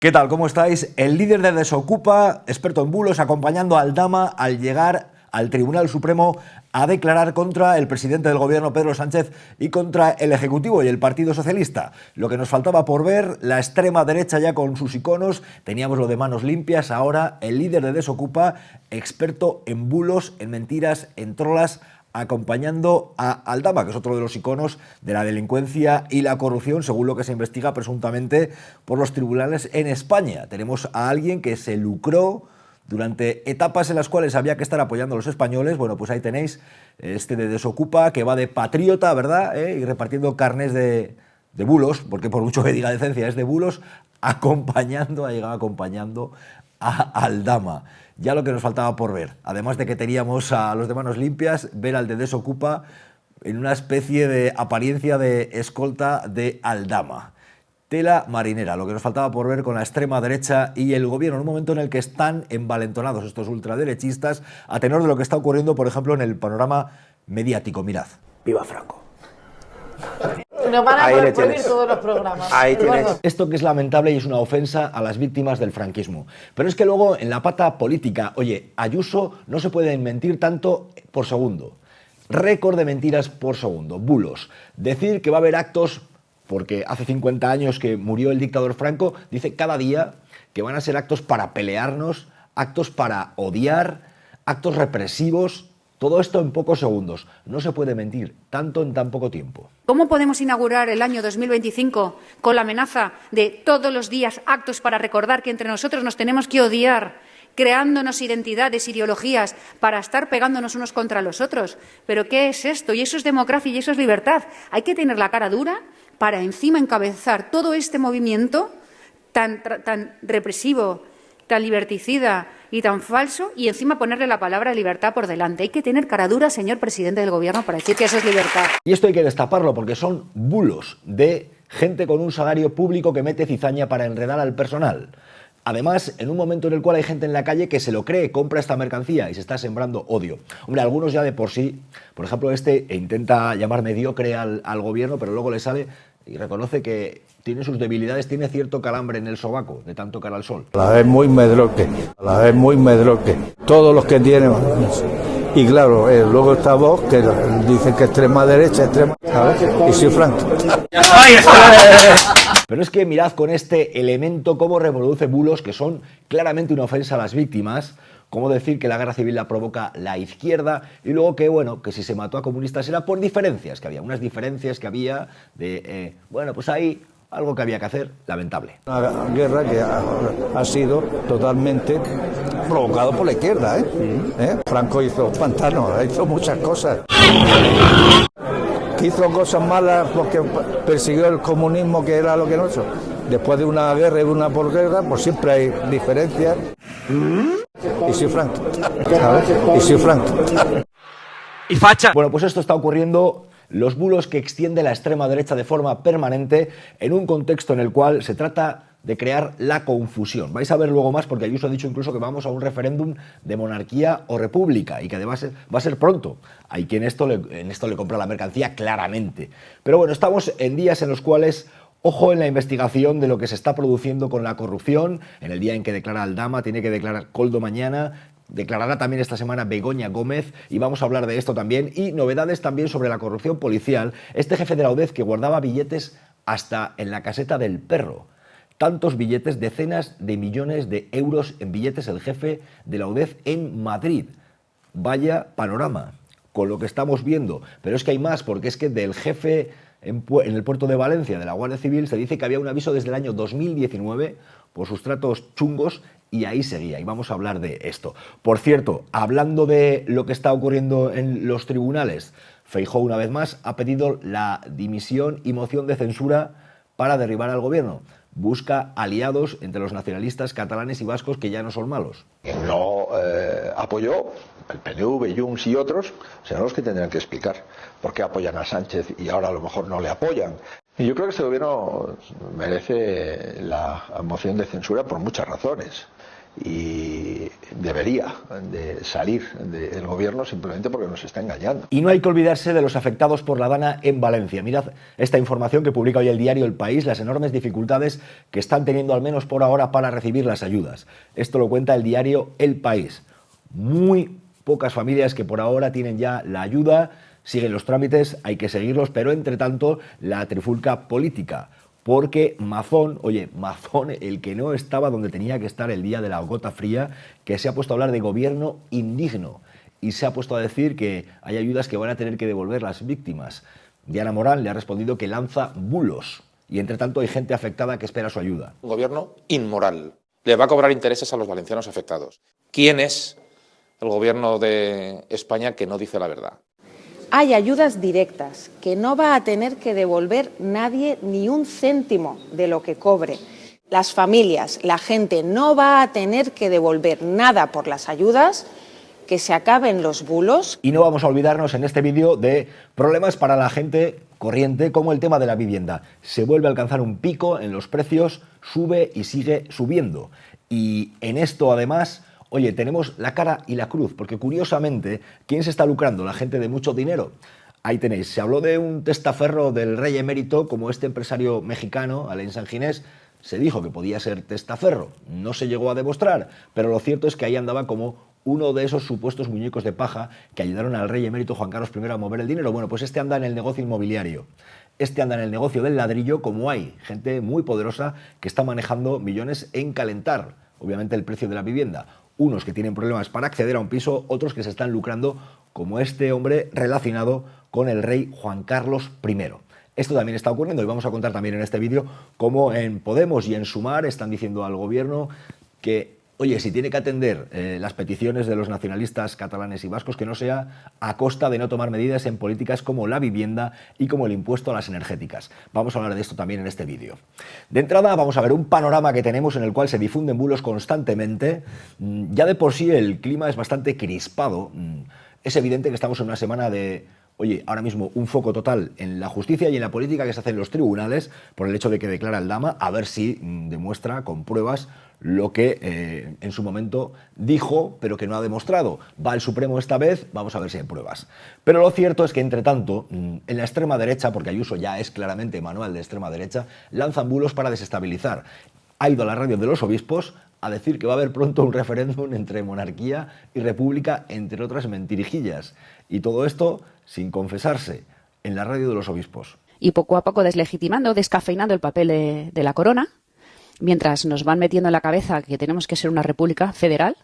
¿Qué tal? ¿Cómo estáis? El líder de Desokupa, experto en bulos, acompañando a Aldama al llegar al Tribunal Supremo a declarar contra el presidente del gobierno, Pedro Sánchez, y contra el Ejecutivo y el Partido Socialista. Lo que nos faltaba por ver, la extrema derecha ya con sus iconos, teníamos lo de manos limpias, ahora el líder de Desokupa, experto en bulos, en mentiras, en trolas, acompañando a Aldama, que es otro de los iconos de la delincuencia y la corrupción, según lo que se investiga presuntamente por los tribunales en España. Tenemos a alguien que se lucró durante etapas en las cuales había que estar apoyando a los españoles. Bueno, pues ahí tenéis este de Desokupa, que va de patriota, ¿verdad? Y repartiendo carnes de bulos, porque por mucho que diga decencia es de bulos, ha llegado acompañando a Aldama. Ya lo que nos faltaba por ver, además de que teníamos a los de manos limpias, ver al de Desokupa en una especie de apariencia de escolta de Aldama. Tela marinera, lo que nos faltaba por ver con la extrema derecha y el gobierno, en un momento en el que están envalentonados estos ultraderechistas, a tenor de lo que está ocurriendo, por ejemplo, en el panorama mediático. Mirad. ¡Viva Franco! Nos van a prohibir todos los programas. Ahí tienes. Esto que es lamentable y es una ofensa a las víctimas del franquismo. Pero es que luego en la pata política, oye, Ayuso no se puede mentir tanto por segundo. Récord de mentiras por segundo. Bulos. Decir que va a haber actos, porque hace 50 años que murió el dictador Franco, dice cada día que van a ser actos para pelearnos, actos para odiar, actos represivos. Todo esto en pocos segundos. No se puede mentir tanto en tan poco tiempo. ¿Cómo podemos inaugurar el año 2025 con la amenaza de todos los días actos para recordar que entre nosotros nos tenemos que odiar, creándonos identidades, ideologías, para estar pegándonos unos contra los otros? ¿Pero qué es esto? Y eso es democracia y eso es libertad. Hay que tener la cara dura para encima encabezar todo este movimiento tan represivo, tan liberticida y tan falso, y encima ponerle la palabra libertad por delante. Hay que tener cara dura, señor presidente del gobierno, para decir que eso es libertad. Y esto hay que destaparlo porque son bulos de gente con un salario público que mete cizaña para enredar al personal. Además, en un momento en el cual hay gente en la calle que se lo cree, compra esta mercancía y se está sembrando odio. Hombre, algunos ya de por sí, por ejemplo intenta llamar mediocre al gobierno, pero luego le sale y reconoce que tiene sus debilidades, tiene cierto calambre en el sobaco de tanto cara al sol. La es muy medroque, todos los que tienen. Y claro, luego está vos, que dicen que extrema derecha, ¿sabes? Y soy Franco. Pero es que mirad con este elemento cómo reproduce bulos que son claramente una ofensa a las víctimas, como decir que la guerra civil la provoca la izquierda, y luego que, bueno, que si se mató a comunistas era por diferencias que había, unas diferencias que había de, bueno, pues ahí algo que había que hacer, lamentable. Una guerra que ha sido totalmente provocada por la izquierda, Franco hizo pantanos, hizo muchas cosas. Hizo cosas malas porque persiguió el comunismo, que era lo que no hizo. Después de una guerra y de una posguerra, pues siempre hay diferencias. Y soy Franco, ¿sabes? Y soy Franco. Y facha. Bueno, pues esto está ocurriendo, los bulos que extiende la extrema derecha de forma permanente en un contexto en el cual se trata de crear la confusión. Vais a ver luego más, porque Ayuso ha dicho incluso que vamos a un referéndum de monarquía o república y que además va a ser pronto. Hay quien en esto le compra la mercancía claramente. Pero bueno, estamos en días en los cuales, ojo en la investigación de lo que se está produciendo con la corrupción. En el día en que declara Aldama, tiene que declarar Koldo mañana, declarará también esta semana Begoña Gómez, y vamos a hablar de esto también, y novedades también sobre la corrupción policial. Este jefe de la UDEF que guardaba billetes hasta en la caseta del perro. Tantos billetes, decenas de millones de euros en billetes, el jefe de la UDEF en Madrid. Vaya panorama con lo que estamos viendo. Pero es que hay más, porque es que del jefe en el puerto de Valencia de la Guardia Civil se dice que había un aviso desde el año 2019 por sus tratos chungos, y ahí seguía, y vamos a hablar de esto. Por cierto, hablando de lo que está ocurriendo en los tribunales, Feijóo una vez más ha pedido la dimisión y moción de censura para derribar al gobierno. Busca aliados entre los nacionalistas catalanes y vascos que ya no son malos. Quien no apoyó, el PNV, Junts y otros, serán los que tendrán que explicar por qué apoyan a Sánchez y ahora a lo mejor no le apoyan. Y yo creo que este gobierno merece la moción de censura por muchas razones. y debería de salir del gobierno simplemente porque nos está engañando. Y no hay que olvidarse de los afectados por la Dana en Valencia. Mirad esta información que publica hoy el diario El País, las enormes dificultades que están teniendo al menos por ahora para recibir las ayudas. Esto lo cuenta el diario El País. Muy pocas familias que por ahora tienen ya la ayuda, siguen los trámites, hay que seguirlos, pero entre tanto la trifulca política. Porque Mazón, el que no estaba donde tenía que estar el día de la gota fría, que se ha puesto a hablar de gobierno indigno y se ha puesto a decir que hay ayudas que van a tener que devolver las víctimas. Diana Morán le ha respondido que lanza bulos y entre tanto hay gente afectada que espera su ayuda. Un gobierno inmoral. Le va a cobrar intereses a los valencianos afectados. ¿Quién es el gobierno de España que no dice la verdad? Hay ayudas directas que no va a tener que devolver nadie ni un céntimo de lo que cobre. Las familias, la gente no va a tener que devolver nada por las ayudas, que se acaben los bulos. Y no vamos a olvidarnos en este vídeo de problemas para la gente corriente, como el tema de la vivienda. Se vuelve a alcanzar un pico en los precios, sube y sigue subiendo. Y en esto además... Oye, tenemos la cara y la cruz, porque curiosamente, ¿quién se está lucrando? La gente de mucho dinero. Ahí tenéis, se habló de un testaferro del rey emérito, como este empresario mexicano, Alain Sanginés, se dijo que podía ser testaferro. No se llegó a demostrar, pero lo cierto es que ahí andaba como uno de esos supuestos muñecos de paja que ayudaron al rey emérito Juan Carlos I a mover el dinero. Bueno, pues este anda en el negocio inmobiliario. Este anda en el negocio del ladrillo, como hay gente muy poderosa que está manejando millones en calentar, obviamente, el precio de la vivienda. Unos que tienen problemas para acceder a un piso, otros que se están lucrando, como este hombre relacionado con el rey Juan Carlos I. Esto también está ocurriendo y vamos a contar también en este vídeo cómo en Podemos y en Sumar están diciendo al gobierno que, oye, si tiene que atender las peticiones de los nacionalistas catalanes y vascos, que no sea a costa de no tomar medidas en políticas como la vivienda y como el impuesto a las energéticas. Vamos a hablar de esto también en este vídeo. De entrada vamos a ver un panorama que tenemos en el cual se difunden bulos constantemente. Ya de por sí el clima es bastante crispado. Es evidente que estamos en una semana de... Oye, ahora mismo un foco total en la justicia y en la política que se hace en los tribunales por el hecho de que declara el Dama, a ver si demuestra con pruebas lo que en su momento dijo, pero que no ha demostrado. Va al Supremo esta vez, vamos a ver si hay pruebas. Pero lo cierto es que, entre tanto, en la extrema derecha, porque Ayuso ya es claramente manual de extrema derecha, lanzan bulos para desestabilizar. Ha ido a la radio de los obispos a decir que va a haber pronto un referéndum entre monarquía y república, entre otras mentirijillas. Y todo esto sin confesarse en la radio de los obispos. Y poco a poco deslegitimando, descafeinando el papel de la corona, mientras nos van metiendo en la cabeza que tenemos que ser una república federal,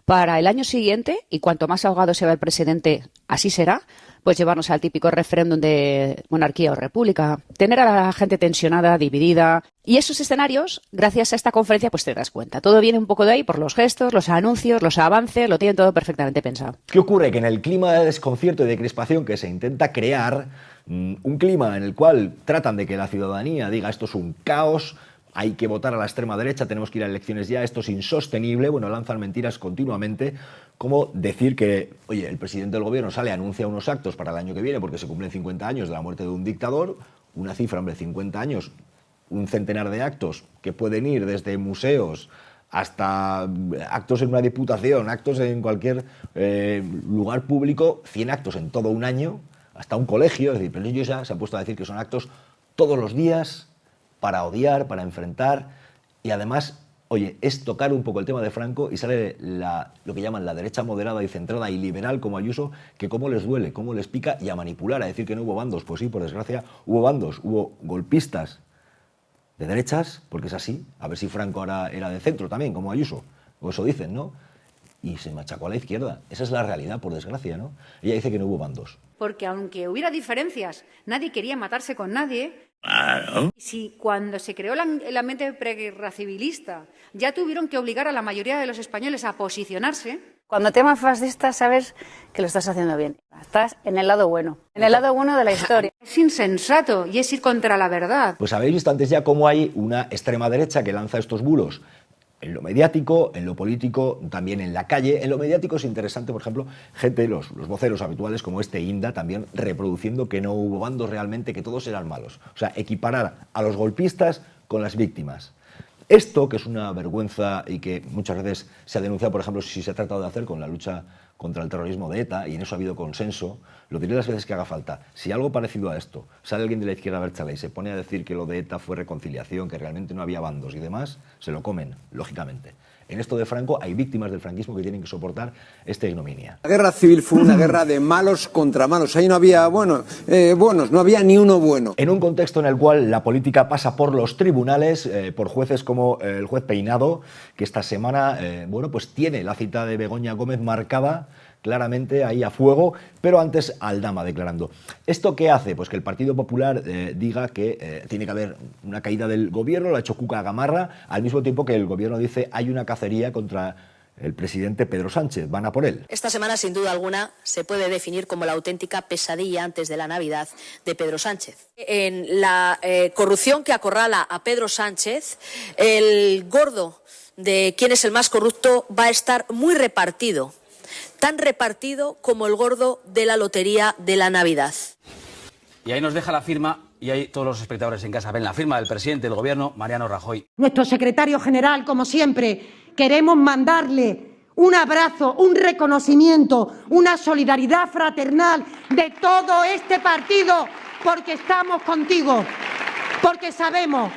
para el año siguiente, y cuanto más ahogado se va el presidente, así será, pues llevarnos al típico referéndum de monarquía o república, tener a la gente tensionada, dividida. Y esos escenarios, gracias a esta conferencia, pues te das cuenta. Todo viene un poco de ahí por los gestos, los anuncios, los avances, lo tienen todo perfectamente pensado. ¿Qué ocurre? Que en el clima de desconcierto y de crispación que se intenta crear, un clima en el cual tratan de que la ciudadanía diga esto es un caos, hay que votar a la extrema derecha, tenemos que ir a elecciones ya, esto es insostenible, bueno, lanzan mentiras continuamente, como decir que, oye, el presidente del gobierno sale, anuncia unos actos para el año que viene porque se cumplen 50 años de la muerte de un dictador, una cifra, hombre, 50 años, un centenar de actos que pueden ir desde museos hasta actos en una diputación, actos en cualquier lugar público, 100 actos en todo un año, hasta un colegio, es decir, pero ellos ya se han puesto a decir que son actos todos los días, para odiar, para enfrentar, y además, oye, es tocar un poco el tema de Franco y sale lo que llaman la derecha moderada y centrada y liberal como Ayuso, que cómo les duele, cómo les pica, y a manipular, a decir que no hubo bandos. Pues sí, por desgracia, hubo bandos, hubo golpistas de derechas, porque es así, a ver si Franco ahora era de centro también, como Ayuso, o eso dicen, ¿no? Y se machacó a la izquierda. Esa es la realidad, por desgracia, ¿no? Ella dice que no hubo bandos. Porque aunque hubiera diferencias, nadie quería matarse con nadie. Claro. Y si cuando se creó el ambiente preguerra civilista ya tuvieron que obligar a la mayoría de los españoles a posicionarse. Cuando te llamas fascista sabes que lo estás haciendo bien. Estás en el lado bueno, en el lado bueno de la historia. Es insensato y es ir contra la verdad. Pues habéis visto antes ya cómo hay una extrema derecha que lanza estos bulos. En lo mediático, en lo político, también en la calle. En lo mediático es interesante, por ejemplo, gente, los voceros habituales como este Inda, también reproduciendo que no hubo bandos realmente, que todos eran malos. O sea, equiparar a los golpistas con las víctimas. Esto, que es una vergüenza y que muchas veces se ha denunciado, por ejemplo, si se ha tratado de hacer con la lucha contra el terrorismo de ETA, y en eso ha habido consenso, lo diré las veces que haga falta. Si algo parecido a esto sale alguien de la izquierda abertzale y se pone a decir que lo de ETA fue reconciliación, que realmente no había bandos y demás, se lo comen, lógicamente. En esto de Franco hay víctimas del franquismo que tienen que soportar esta ignominia. La guerra civil fue una guerra de malos contra malos. Ahí no había buenos, no había ni uno bueno. En un contexto en el cual la política pasa por los tribunales, por jueces como el juez Peinado, que esta semana pues tiene la cita de Begoña Gómez marcada claramente ahí a fuego, pero antes Aldama declarando. ¿Esto qué hace? Pues que el Partido Popular diga que tiene que haber una caída del gobierno, lo ha hecho Cuca Gamarra, al mismo tiempo que el gobierno dice hay una cacería contra el presidente Pedro Sánchez, van a por él. Esta semana, sin duda alguna, se puede definir como la auténtica pesadilla antes de la Navidad de Pedro Sánchez. En la corrupción que acorrala a Pedro Sánchez, el gordo de quién es el más corrupto va a estar muy repartido. Tan repartido como el gordo de la lotería de la Navidad. Y ahí nos deja la firma, y ahí todos los espectadores en casa ven la firma del presidente del gobierno, Mariano Rajoy. Nuestro secretario general, como siempre, queremos mandarle un abrazo, un reconocimiento, una solidaridad fraternal de todo este partido, porque estamos contigo, porque sabemos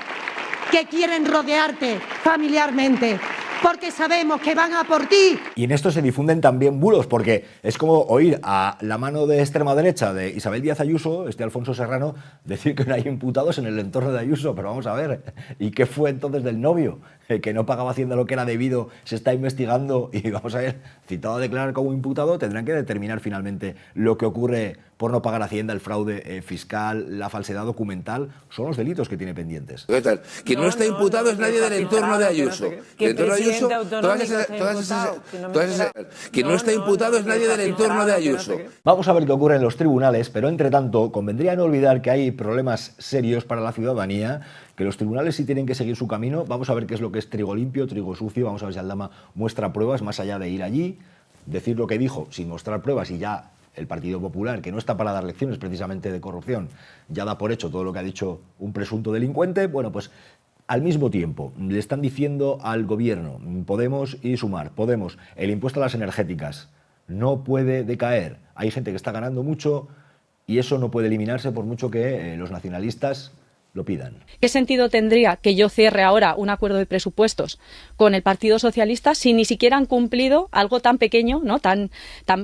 que quieren rodearte familiarmente, porque sabemos que van a por ti. Y en esto se difunden también bulos, porque es como oír a la mano de extrema derecha de Isabel Díaz Ayuso, Alfonso Serrano, decir que no hay imputados en el entorno de Ayuso. Pero vamos a ver, ¿y qué fue entonces del novio? Que no pagaba Hacienda lo que era debido, se está investigando y vamos a ver, citado a declarar como imputado, tendrán que determinar finalmente lo que ocurre por no pagar Hacienda, el fraude fiscal, la falsedad documental, son los delitos que tiene pendientes. Quien no está imputado es nadie del entorno de Ayuso. Quien no está imputado es nadie del entorno de Ayuso. Vamos a ver qué ocurre en los tribunales, pero entre tanto convendría no olvidar que hay problemas serios para la ciudadanía, que los tribunales sí tienen que seguir su camino. Vamos a ver qué es lo que es trigo limpio, trigo sucio, vamos a ver si Aldama muestra pruebas más allá de ir allí, decir lo que dijo sin mostrar pruebas y ya el Partido Popular, que no está para dar lecciones precisamente de corrupción, ya da por hecho todo lo que ha dicho un presunto delincuente. Bueno, pues al mismo tiempo le están diciendo al gobierno, Podemos y Sumar, Podemos, el impuesto a las energéticas no puede decaer, hay gente que está ganando mucho y eso no puede eliminarse por mucho que los nacionalistas lo pidan. ¿Qué sentido tendría que yo cierre ahora un acuerdo de presupuestos con el Partido Socialista si ni siquiera han cumplido algo tan pequeño, ¿no? tan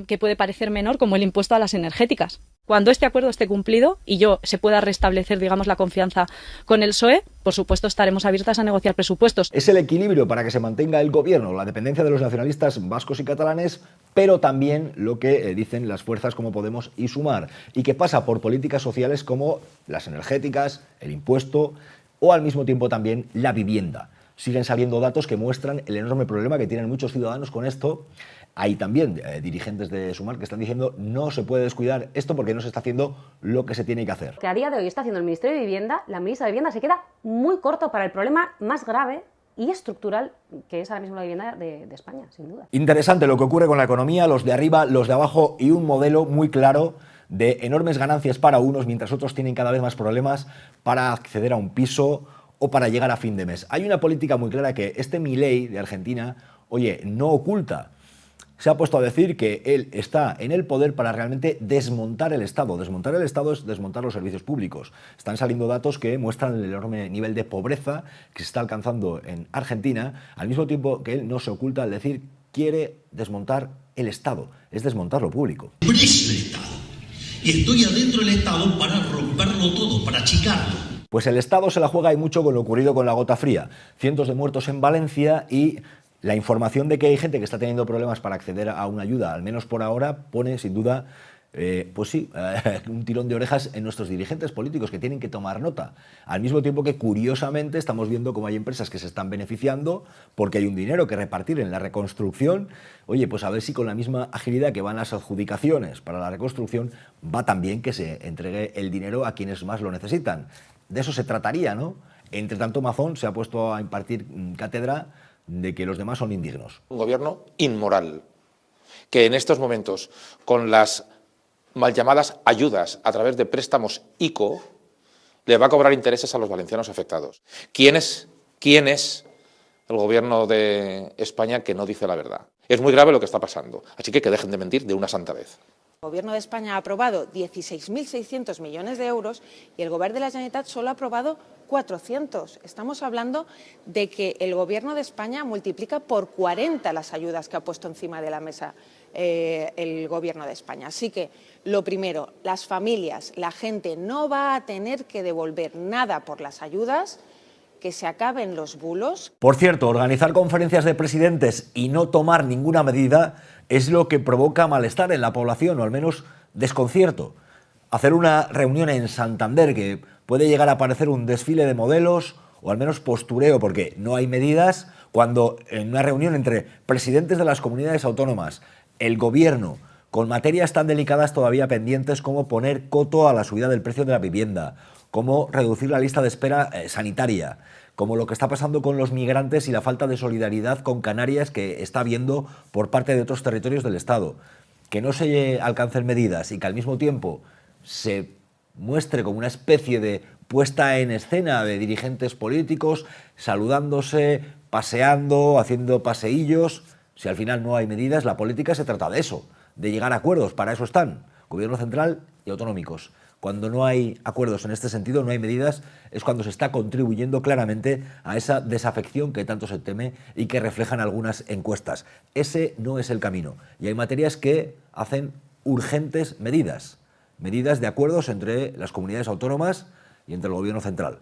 que puede parecer menor como el impuesto a las energéticas? Cuando este acuerdo esté cumplido y se pueda restablecer, digamos, la confianza con el PSOE, por supuesto estaremos abiertas a negociar presupuestos. Es el equilibrio para que se mantenga el gobierno, la dependencia de los nacionalistas vascos y catalanes, pero también lo que dicen las fuerzas como Podemos y Sumar, y que pasa por políticas sociales como las energéticas, el impuesto o al mismo tiempo también la vivienda. Siguen saliendo datos que muestran el enorme problema que tienen muchos ciudadanos con esto. Hay también dirigentes de Sumar que están diciendo no se puede descuidar esto porque no se está haciendo lo que se tiene que hacer. Que a día de hoy está haciendo el Ministerio de Vivienda, la ministra de Vivienda se queda muy corto para el problema más grave y estructural que es ahora mismo la vivienda de España, sin duda. Interesante lo que ocurre con la economía, los de arriba, los de abajo y un modelo muy claro de enormes ganancias para unos mientras otros tienen cada vez más problemas para acceder a un piso o para llegar a fin de mes. Hay una política muy clara que Milei de Argentina, no oculta. Se ha puesto a decir que él está en el poder para realmente desmontar el Estado. Desmontar el Estado es desmontar los servicios públicos. Están saliendo datos que muestran el enorme nivel de pobreza que se está alcanzando en Argentina, al mismo tiempo que él no se oculta al decir quiere desmontar el Estado, es desmontar lo público. Preso el Estado. Y estoy adentro del Estado para romperlo todo, para achicarlo. Pues el Estado se la juega y mucho con lo ocurrido con la gota fría. Cientos de muertos en Valencia y la información de que hay gente que está teniendo problemas para acceder a una ayuda, al menos por ahora, pone sin duda un tirón de orejas en nuestros dirigentes políticos que tienen que tomar nota. Al mismo tiempo que, curiosamente, estamos viendo cómo hay empresas que se están beneficiando porque hay un dinero que repartir en la reconstrucción. Pues a ver si con la misma agilidad que van las adjudicaciones para la reconstrucción, va también que se entregue el dinero a quienes más lo necesitan. De eso se trataría, ¿no? Entre tanto, Mazón se ha puesto a impartir cátedra de que los demás son indignos. Un gobierno inmoral, que en estos momentos, con las mal llamadas ayudas a través de préstamos ICO, le va a cobrar intereses a los valencianos afectados. ¿Quién es el gobierno de España que no dice la verdad. Es muy grave lo que está pasando, así que dejen de mentir de una santa vez. El Gobierno de España ha aprobado 16.600 millones de euros y el Govern de la Generalitat solo ha aprobado 400. Estamos hablando de que el Gobierno de España multiplica por 40 las ayudas que ha puesto encima de la mesa el Gobierno de España. Así que, lo primero, las familias, la gente no va a tener que devolver nada por las ayudas, que se acaben los bulos. Por cierto, organizar conferencias de presidentes y no tomar ninguna medida es lo que provoca malestar en la población, o al menos desconcierto. Hacer una reunión en Santander que puede llegar a parecer un desfile de modelos, o al menos postureo, porque no hay medidas, cuando en una reunión entre presidentes de las comunidades autónomas, el gobierno, con materias tan delicadas todavía pendientes como poner coto a la subida del precio de la vivienda, como reducir la lista de espera sanitaria, como lo que está pasando con los migrantes y la falta de solidaridad con Canarias que está habiendo por parte de otros territorios del Estado. Que no se alcancen medidas y que al mismo tiempo se muestre como una especie de puesta en escena de dirigentes políticos, saludándose, paseando, haciendo paseillos. Si al final no hay medidas, la política se trata de eso, de llegar a acuerdos. Para eso están Gobierno central y autonómicos. Cuando no hay acuerdos en este sentido, no hay medidas, es cuando se está contribuyendo claramente a esa desafección que tanto se teme y que reflejan algunas encuestas. Ese no es el camino. Y hay materias que hacen urgentes medidas de acuerdos entre las comunidades autónomas y entre el Gobierno central.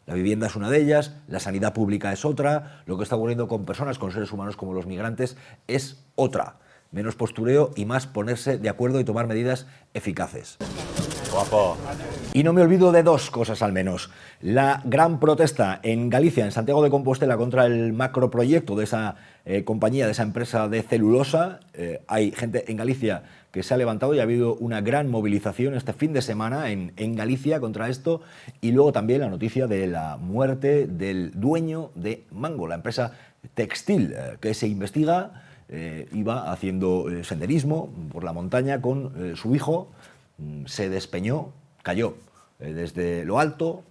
La vivienda es una de ellas, la sanidad pública es otra, lo que está ocurriendo con personas, con seres humanos como los migrantes, es otra. Menos postureo y más ponerse de acuerdo y tomar medidas eficaces. Guapo. Y no me olvido de dos cosas al menos. La gran protesta en Galicia, en Santiago de Compostela, contra el macroproyecto de esa compañía, de esa empresa de celulosa. Hay gente en Galicia que se ha levantado y ha habido una gran movilización este fin de semana en Galicia contra esto. Y luego también la noticia de la muerte del dueño de Mango, la empresa textil que se investiga. Iba haciendo senderismo por la montaña con su hijo, se despeñó, cayó desde lo alto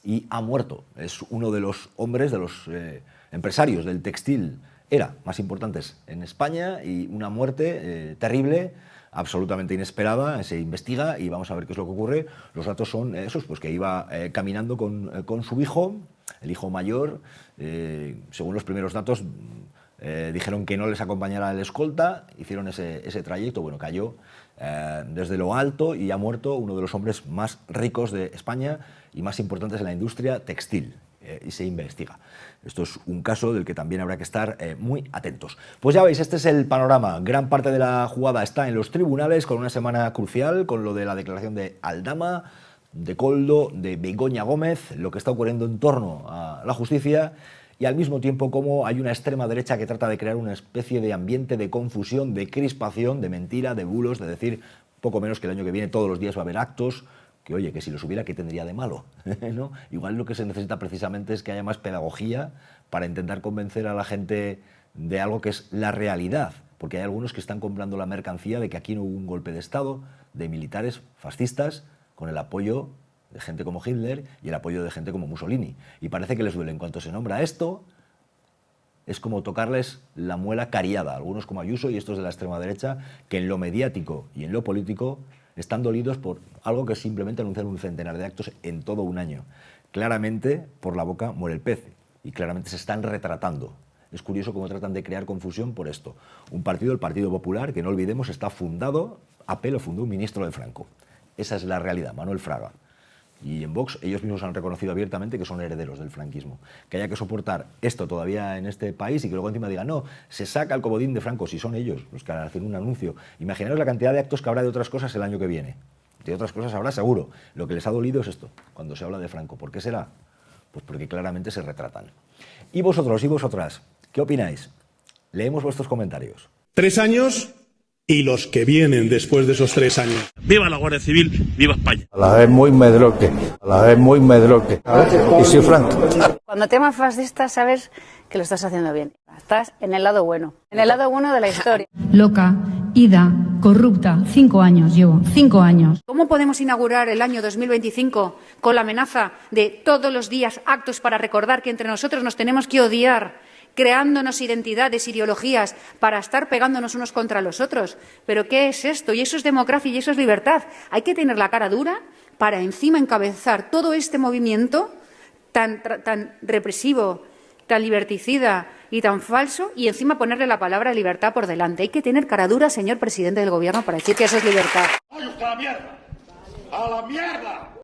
y ha muerto. Es uno de los hombres, de los empresarios del textil, más importantes en España, y una muerte terrible, absolutamente inesperada. Se investiga y vamos a ver qué es lo que ocurre. Los datos son esos, pues que iba caminando con su hijo, el hijo mayor. Según los primeros datos, dijeron que no les acompañara el escolta, hicieron ese trayecto, bueno, cayó desde lo alto y ha muerto uno de los hombres más ricos de España y más importantes en la industria textil, y se investiga. Esto es un caso del que también habrá que estar muy atentos. Pues ya veis, este es el panorama. Gran parte de la jugada está en los tribunales, con una semana crucial, con lo de la declaración de Aldama, de Koldo, de Begoña Gómez, lo que está ocurriendo en torno a la justicia. Y al mismo tiempo como hay una extrema derecha que trata de crear una especie de ambiente de confusión, de crispación, de mentira, de bulos, de decir poco menos que el año que viene todos los días va a haber actos, que oye, que si los hubiera, ¿qué tendría de malo? ¿No? Igual lo que se necesita precisamente es que haya más pedagogía para intentar convencer a la gente de algo que es la realidad, porque hay algunos que están comprando la mercancía de que aquí no hubo un golpe de Estado, de militares fascistas, con el apoyo de gente como Hitler y el apoyo de gente como Mussolini. Y parece que les duele. En cuanto se nombra esto, es como tocarles la muela cariada. Algunos como Ayuso y estos de la extrema derecha, que en lo mediático y en lo político están dolidos por algo que es simplemente anunciar un centenar de actos en todo un año. Claramente, por la boca muere el pez. Y claramente se están retratando. Es curioso cómo tratan de crear confusión por esto. Un partido, el Partido Popular, que no olvidemos, está fundado, lo fundó un ministro de Franco. Esa es la realidad, Manuel Fraga. Y en Vox ellos mismos han reconocido abiertamente que son herederos del franquismo. Que haya que soportar esto todavía en este país y que luego encima digan, no, se saca el comodín de Franco, si son ellos los que hacen un anuncio. Imaginaos la cantidad de actos que habrá de otras cosas el año que viene. De otras cosas habrá seguro. Lo que les ha dolido es esto, cuando se habla de Franco. ¿Por qué será? Pues porque claramente se retratan. ¿Y vosotros y vosotras? ¿Qué opináis? Leemos vuestros comentarios. 3 años... y los que vienen después de esos 3 años. ¡Viva la Guardia Civil! ¡Viva España! A la vez muy medroque, Y soy franco. Cuando te llaman fascista, sabes que lo estás haciendo bien. Estás en el lado bueno de la historia. Loca, ida, corrupta, 5 años llevo, 5 años. ¿Cómo podemos inaugurar el año 2025 con la amenaza de todos los días actos para recordar que entre nosotros nos tenemos que odiar, creándonos identidades, ideologías, para estar pegándonos unos contra los otros. ¿Pero qué es esto? Y eso es democracia y eso es libertad. Hay que tener la cara dura para encima encabezar todo este movimiento tan represivo, tan liberticida y tan falso, y encima ponerle la palabra libertad por delante. Hay que tener cara dura, señor presidente del Gobierno, para decir que eso es libertad. ¡Vaya usted a la mierda! ¡A la mierda!